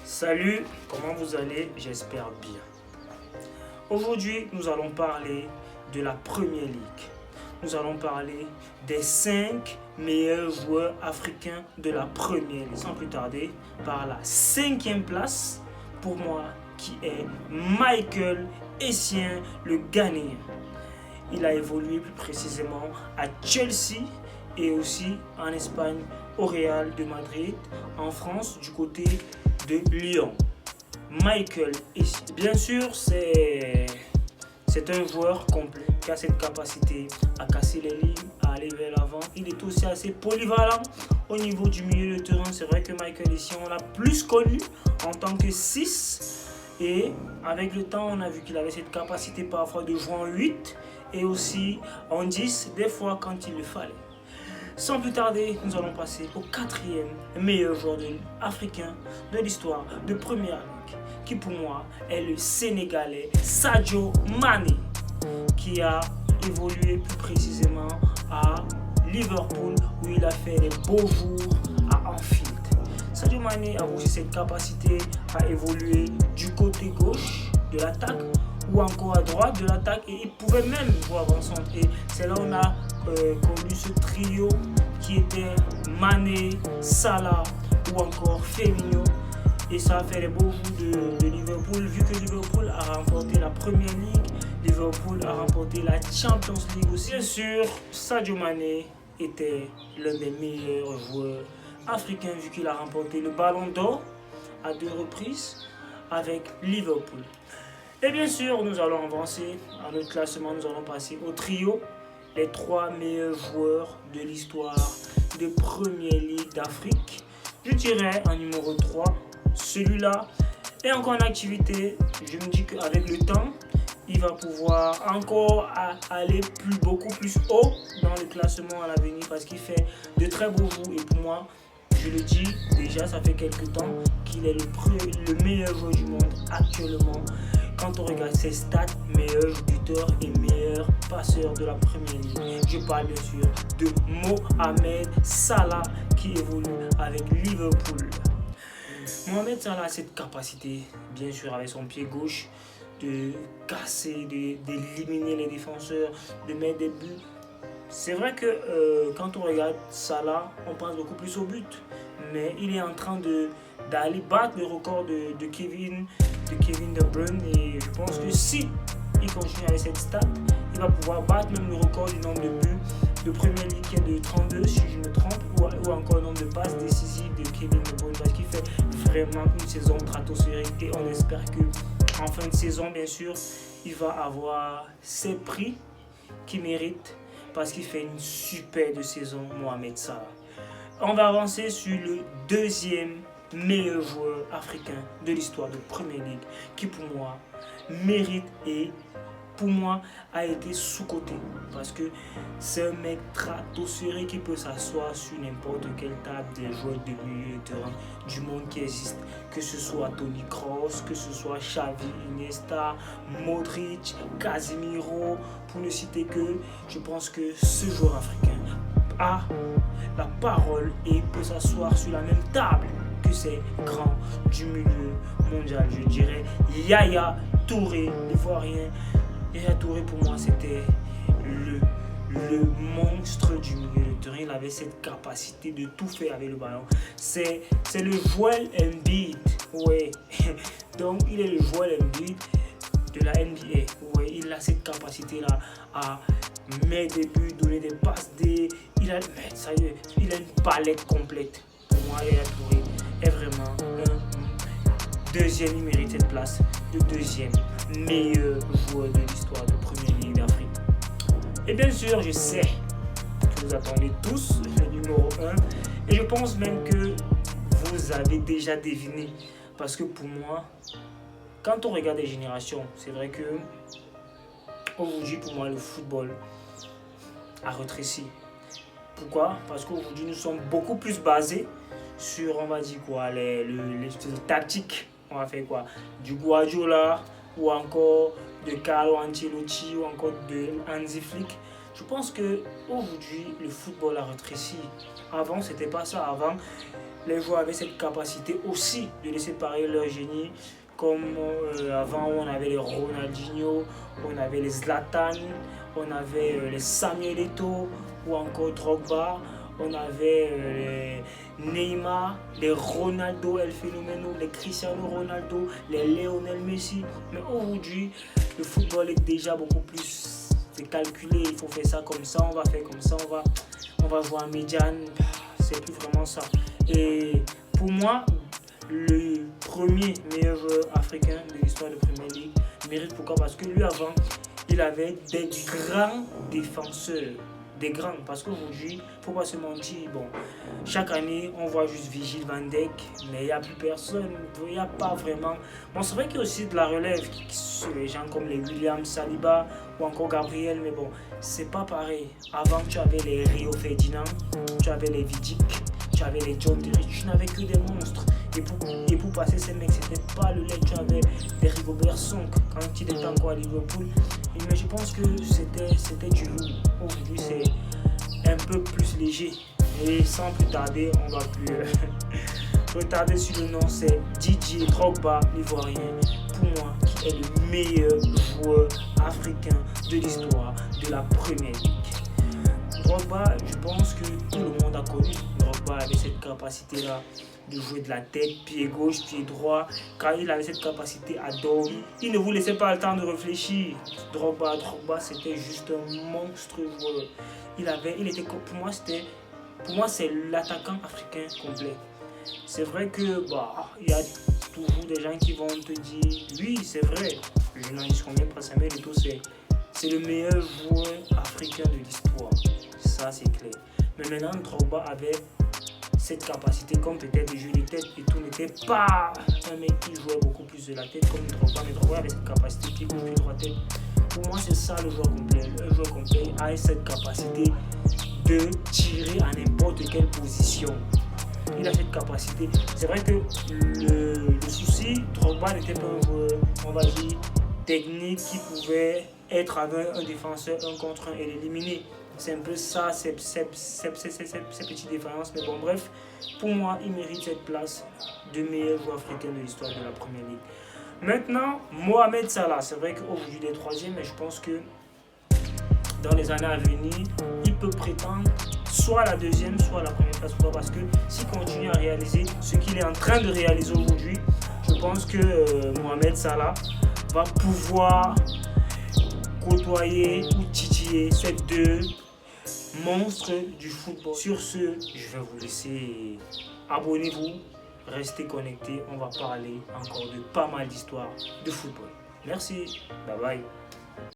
Salut, comment vous allez? J'espère bien. Aujourd'hui, nous allons parler de la Premier League. Nous allons parler des 5 meilleurs joueurs africains de la Premier League. Sans plus tarder, par la 5e place, pour moi, qui est Michael Essien, le Ghanéen. Il a évolué plus précisément à Chelsea et aussi en Espagne au Real de Madrid, en France du côté de Lyon. Michael Essien. Bien sûr, c'est un joueur complet qui a cette capacité à casser les lignes, à aller vers l'avant. Il est aussi assez polyvalent au niveau du milieu de terrain. C'est vrai que Michael Essien, on l'a plus connu en tant que 6. Et avec le temps, on a vu qu'il avait cette capacité parfois de jouer en 8 et aussi en 10, des fois quand il le fallait. Sans plus tarder, nous allons passer au 4e meilleur joueur africain de l'histoire de Première Ligue, qui pour moi est le Sénégalais Sadio Mané, qui a évolué plus précisément à Liverpool, où il a fait des beaux jours à Anfield. Sadio Mané a aussi cette capacité à évoluer du côté gauche de l'attaque ou encore à droite de l'attaque, et il pouvait même jouer avant-centre. Et c'est là où on a connu ce trio qui était Mané, Salah ou encore Firmino. Et ça a fait les beaux jours de Liverpool, vu que Liverpool a remporté la Premier League, Liverpool a remporté la Champions League aussi. Bien sûr, Sadio Mané était l'un des meilleurs joueurs africains, vu qu'il a remporté le Ballon d'Or à 2 reprises avec Liverpool. Et bien sûr, nous allons avancer à notre classement, nous allons passer au trio, les 3 meilleurs joueurs de l'histoire de Premier League d'Afrique. Je dirais en numéro 3, celui-là est encore en activité. Je me dis qu'avec le temps, il va pouvoir encore aller beaucoup plus haut dans le classement à l'avenir, parce qu'il fait de très beaux jours. Et pour moi, je le dis déjà, ça fait quelques temps qu'il est le meilleur joueur du monde actuellement. Quand on regarde ses stats, meilleur buteur et meilleur passeur de la Première Ligue. Je parle bien sûr de Mohamed Salah, qui évolue avec Liverpool. Mohamed Salah a cette capacité, bien sûr avec son pied gauche, de casser, d'éliminer les défenseurs, de mettre des buts. C'est vrai que quand on regarde Salah, on pense beaucoup plus au but, mais il est en train d'aller battre le record de Kevin De Bruyne, et je pense que si il continue avec cette stat, il va pouvoir battre même le record du nombre de buts de Premier League, qui est de 32 si je me trompe, ou encore le nombre de passes décisives de Kevin De Bruyne, parce qu'il fait vraiment une saison stratosphérique, et on espère que en fin de saison, bien sûr, il va avoir ses prix qu'il mérite, parce qu'il fait une superbe saison, Mohamed Salah. On va avancer sur le 2e meilleur joueur africain de l'histoire de Premier League, qui pour moi mérite et pour moi a été sous-coté, parce que c'est un mec stratosphérique qui peut s'asseoir sur n'importe quelle table des joueurs de milieu de terrain du monde qui existe, que ce soit Toni Kroos, que ce soit Xavi, Iniesta, Modric, Casemiro, pour ne citer que. Je pense que ce joueur africain a la parole et peut s'asseoir sur la même table que ces grands du milieu mondial. Je dirais Yaya Touré, l'Ivoirien. Yaya Touré, pour moi, c'était le monstre du milieu de terrain. Il avait cette capacité de tout faire avec le ballon. C'est le Joel Embiid. Ouais. Donc, il est le Joel Embiid de la NBA. Ouais, il a cette capacité-là à mettre des buts, donner des passes. Il a une palette complète. Pour moi, Yaya Touré est vraiment un deuxième. Il mérite cette place de 2e meilleur joueur de l'histoire de Première Ligue d'Afrique. Et bien sûr, je sais que vous attendez tous le numéro 1, et je pense même que vous avez déjà deviné, parce que pour moi, quand on regarde les générations, c'est vrai que aujourd'hui, pour moi, le football a rétréci. Pourquoi? Parce qu'aujourd'hui, nous sommes beaucoup plus basés sur, on va dire quoi, les tactiques. On va faire quoi? Du Guardiola, ou encore de Carlo Ancelotti, ou encore de Hansi Flick. Je pense qu'aujourd'hui, le football a rétréci. Avant, c'était pas ça. Avant, les joueurs avaient cette capacité aussi de laisser parler leur génie. Comme avant, on avait les Ronaldinho, on avait les Zlatan, on avait les Samuel Eto'o ou encore Drogba. On avait les Neymar, les Ronaldo El Fenomeno, les Cristiano Ronaldo, les Lionel Messi. Mais aujourd'hui, le football est déjà beaucoup plus calculé. Il faut faire ça comme ça, on va faire comme ça, on va jouer en médiane. C'est plus vraiment ça. Et pour moi, le premier meilleur joueur africain de l'histoire de Premier League mérite. Pourquoi? Parce que lui avant, il avait des grands défenseurs. Des grands, parce qu'aujourd'hui, il ne faut pas se mentir, bon, chaque année, on voit juste Virgil van Dijk, mais il n'y a plus personne, il n'y a pas vraiment. Bon, c'est vrai qu'il y a aussi de la relève, les gens comme les William Saliba ou encore Gabriel, mais bon, c'est pas pareil. Avant, tu avais les Rio Ferdinand, tu avais les Vidic, tu avais les John Terry, tu n'avais que des monstres. Et pour passer ces mecs, c'était pas le lait. Tu avais des Rigobert Song quand il était encore à Liverpool. Mais je pense que c'était du lourd. Aujourd'hui, c'est un peu plus léger. Et sans plus tarder, on va plus retarder sur le nom. C'est Didier Drogba, l'Ivoirien, pour moi, qui est le meilleur joueur africain de l'histoire de la Première Ligue. Drogba, je pense que tout le monde a connu. Drogba avait cette capacité-là de jouer de la tête, pied gauche, pied droit. Quand il avait cette capacité à dormir, il ne vous laissait pas le temps de réfléchir. Drogba, c'était juste un monstre joueur. Il était, pour moi, c'est l'attaquant africain complet. C'est vrai que il y a toujours des gens qui vont te dire, oui, c'est vrai, je n'en dis combien, Samuel Eto'o, c'est le meilleur joueur africain de l'histoire. Ça, c'est clair. Mais maintenant, Drogba avait cette capacité, comme peut-être de jouer de tête et tout, n'était pas un mec qui jouait beaucoup plus de la tête comme Drogba. Mais Drogba avait cette capacité qui gauche, pied droit, tête. Pour moi, c'est ça le joueur complet. Le joueur complet a cette capacité de tirer à n'importe quelle position. Il a cette capacité. C'est vrai que le souci, Drogba n'était pas un joueur, on va dire, technique qui pouvait être avec un défenseur 1 contre 1 et l'éliminer. C'est un peu ça, ces petites différences. Mais bon, bref, pour moi, il mérite cette place de meilleur joueur africain de l'histoire de la Première Ligue. Maintenant, Mohamed Salah, c'est vrai qu'aujourd'hui il est troisième, mais je pense que dans les années à venir, il peut prétendre soit à la deuxième, soit à la première place. Pourquoi? Parce que s'il continue à réaliser ce qu'il est en train de réaliser aujourd'hui, je pense que Mohamed Salah va pouvoir côtoyer ou titiller ces deux monstres du football. Sur ce, je vais vous laisser. Abonnez-vous, restez connectés. On va parler encore de pas mal d'histoires de football. Merci, bye bye.